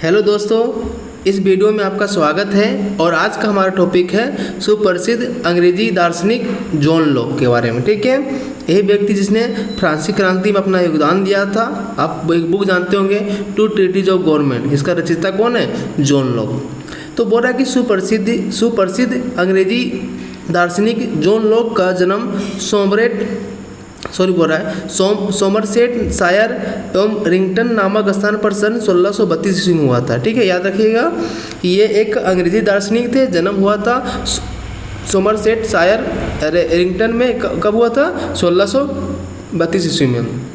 Hello दोस्तों, इस video में आपका स्वागत है और आज का हमारा टॉपिक है सुप्रसिद्ध अंग्रेजी दार्शनिक जॉन लॉक के बारे में। ठीक है, यही व्यक्ति जिसने फ्रांसीसी क्रांति में अपना योगदान दिया था। आप एक बुक जानते होंगे, टू ट्रीटीज ऑफ गवर्नमेंट। इसका रचयिता कौन है? John Locke. तो बोल रहा है कि सुप्रसिद्ध अंग्रेजी दार्शनिक जॉन लॉक का जन्म सोमरसेट शायर एवं रिंगटन नामक स्थान पर सन 1632 ईस्वी में हुआ था। ठीक है, याद रखिएगा, ये एक अंग्रेजी दार्शनिक थे। जन्म हुआ था सोमरसेट शायर रिंगटन में। कब हुआ था? 1632 ईस्वी में।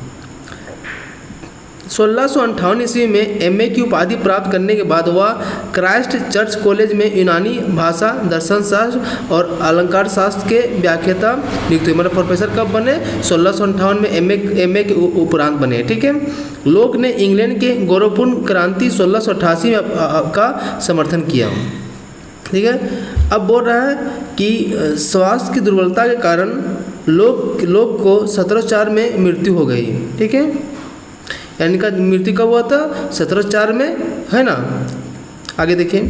1658 ईस्वी में एमए की उपाधि प्राप्त करने के बाद वह क्राइस्ट चर्च कॉलेज में यूनानी भाषा, दर्शन शास्त्र और अलंकार शास्त्र के व्याख्याता नियुक्त हुए। मतलब प्रोफेसर कब बने? 1658 में एमए के उपरांत बने। ठीक है, लोक ने इंग्लैंड के गौरवपूर्ण क्रांति 1688 में का समर्थन किया। ठीक है, अब बोल रहा है कि स्वास्थ्य की दुर्बलता के कारण लोक को 1704 में मृत्यु हो गई। ठीक है, यानी का मृत्यु कब हुआ था? 1704 में, है ना। आगे देखें,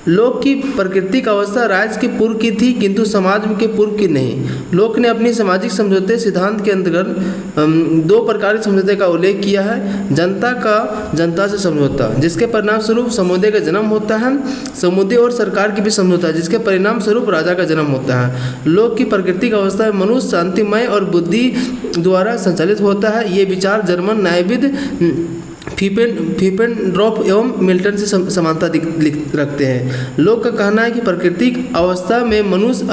लोक की प्राकृतिक अवस्था राज्य के पूर्व की थी किंतु समाज के पूर्व की नहीं। लोक ने अपनी सामाजिक समझौते सिद्धांत के अंतर्गत दो प्रकार के समझौते का उल्लेख किया है। जनता से समझौता, जिसके परिणाम स्वरूप समुदाय का जन्म होता है। समुदाय और सरकार की भी समझौता, जिसके परिणाम स्वरूप राजा का जन्म होता है। लोक की प्राकृतिक अवस्था में मनुष्य शांतिमय और बुद्धि द्वारा संचालित होता है। ये विचार जर्मन न्यायविद फीपेनड्रॉफ एवं मिल्टन से समानता रखते हैं। लोक का कहना है कि प्राकृतिक अवस्था में मनुष्य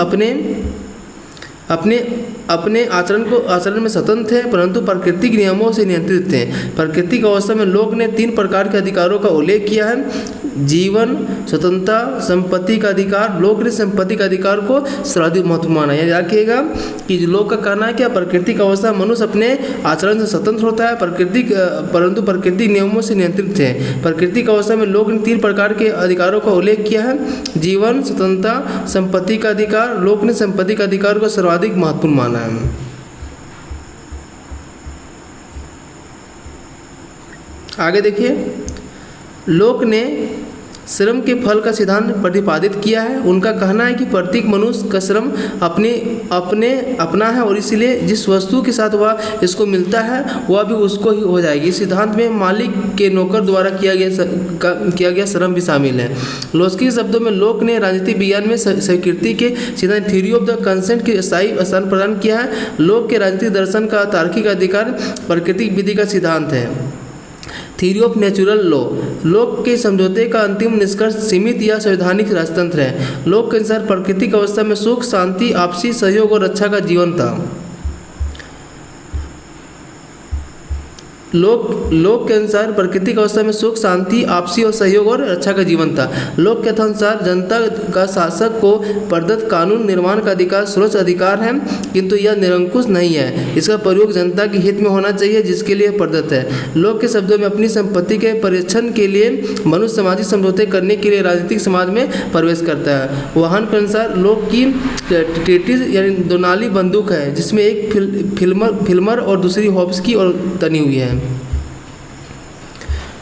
अपने आचरण में स्वतंत्र है, परंतु प्राकृतिक नियमों से नियंत्रित थे। प्राकृतिक अवस्था में लोक ने 3 प्रकार के अधिकारों का उल्लेख किया है: जीवन, स्वतंत्रता, संपत्ति का अधिकार। लोक ने संपत्ति का अधिकार को सर्वाधिक महत्वपूर्ण माना। याद रखिएगा कि लोक का कहना है कि प्राकृतिक अवस्था मनुष्य अपने आचरण से स्वतंत्र होता है, परंतु प्राकृतिक नियमों से नियंत्रित है। प्राकृतिक अवस्था में लोक ने 3 प्रकार के अधिकारों का उल्लेख किया है: जीवन, स्वतंत्रता, संपत्ति का अधिकार। लोक ने संपत्ति का अधिकार को सर्वाधिक महत्वपूर्ण माना है। आगे देखिए, लोक ने श्रम के फल का सिद्धांत प्रतिपादित किया है। उनका कहना है कि प्रत्येक मनुष्य का श्रम अपना है और इसलिए जिस वस्तु के साथ वह इसको मिलता है वह भी उसको ही हो जाएगी। इस सिद्धांत में मालिक के नौकर द्वारा किया गया श्रम भी शामिल है। लोस्की के शब्दों में लोक ने राजनीतिक विज्ञान में स्वीकृति के सिद्धांत थ्योरी ऑफ द कंसेंट के स्थायी स्थान प्रदान किया है। लोक के राजनीतिक दर्शन का तार्किक अधिकार प्राकृतिक विधि का सिद्धांत है। थ्योरी ऑफ नेचुरल लॉ, लोक के समझौते का अंतिम निष्कर्ष सीमित या संवैधानिक राजतंत्र है। लोक के अनुसार प्राकृतिक अवस्था में सुख, शांति, आपसी सहयोग और रक्षा का जीवन था। लोक के अनुसार प्राकृतिक अवस्था में सुख, शांति, आपसी और सहयोग और रक्षा का जीवन था। लोक के अनुसार जनता का शासक को प्रदत्त कानून निर्माण का अधिकार सर्वोच्च अधिकार है, किंतु यह निरंकुश नहीं है। इसका प्रयोग जनता के हित में होना चाहिए, जिसके लिए प्रदत्त है। लोक के शब्दों में अपनी संपत्ति के परिरक्षण के लिए मनुष्य सामाजिक समझौते करने के लिए राजनीतिक समाज में प्रवेश करता है। वाहन के अनुसार लोक की ट्रीटीज यानी दोनाली बंदूक है, जिसमें एक फिल्मर और दूसरी हॉब्स और तनी हुई है।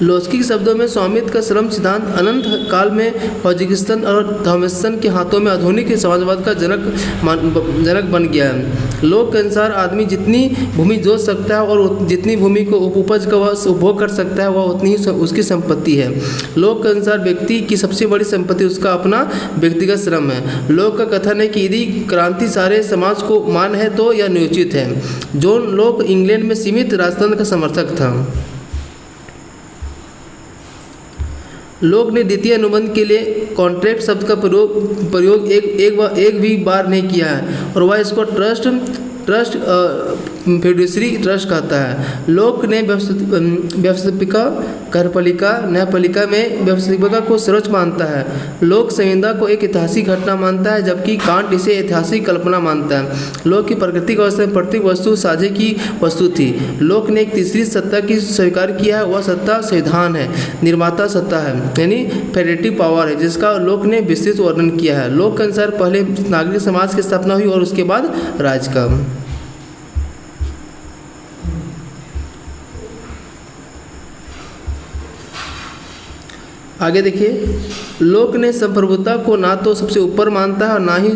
लोस्की के शब्दों में स्वामित्व का श्रम सिद्धांत अनंत काल में हॉजिकिंसन और थॉमसन के हाथों में आधुनिक समाजवाद का जनक बन गया है। लोक के अनुसार आदमी जितनी भूमि जोत सकता है और जितनी भूमि को उपज का वह उपभोग कर सकता है, वह उतनी ही उसकी संपत्ति है। लोक के अनुसार व्यक्ति की सबसे बड़ी संपत्ति उसका अपना व्यक्तिगत श्रम है। लोक का कथन है कि यदि क्रांति सारे समाज को मान है तो यह न्योचित है। जॉन लॉक इंग्लैंड में सीमित राजतंत्र का समर्थक था। लोक ने द्वितीय अनुबंध के लिए कॉन्ट्रैक्ट शब्द का प्रयोग एक भी बार नहीं किया है और वह इसको ट्रस्ट फिड्यूसरी ट्रस्ट कहता है। लोक ने व्यवस्थापिका, कार्यपालिका, न्यायपालिका में व्यवस्थापिका को सर्वोच्च मानता है। लोक संविदा को एक ऐतिहासिक घटना मानता है, जबकि कांट इसे ऐतिहासिक कल्पना मानता है। लोक की प्राकृतिक अवस्था में प्रत्येक वस्तु साझे की वस्तु थी। लोक ने एक तीसरी सत्ता की स्वीकार किया है, वह सत्ता संविधान है, निर्माता सत्ता है, यानी फेडरेटिव पावर है, जिसका लोक ने विस्तृत वर्णन किया है। लोक के अनुसार पहले नागरिक समाज की स्थापना हुई और उसके बाद राज्य का। आगे देखिए, लोक ने संप्रभुता को ना तो सबसे ऊपर मानता है और ना ही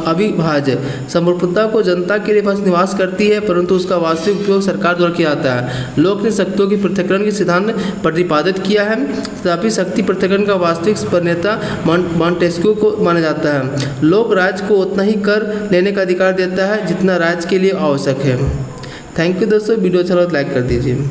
अविभाज्य। संप्रभुता को जनता के लिए बस निवास करती है, परंतु उसका वास्तविक उपयोग सरकार द्वारा किया जाता है। लोक ने शक्तियों की पृथक्करण के सिद्धांत प्रतिपादित किया है, तथापि शक्ति पृथक्करण का वास्तविक प्रणेता मॉन्टेस्क्यू को माना जाता है। लोक राज्य को उतना ही कर लेने का अधिकार देता है जितना राज्य के लिए आवश्यक है। थैंक यू दोस्तों, वीडियो अच्छा लगा तो लाइक कर दीजिए।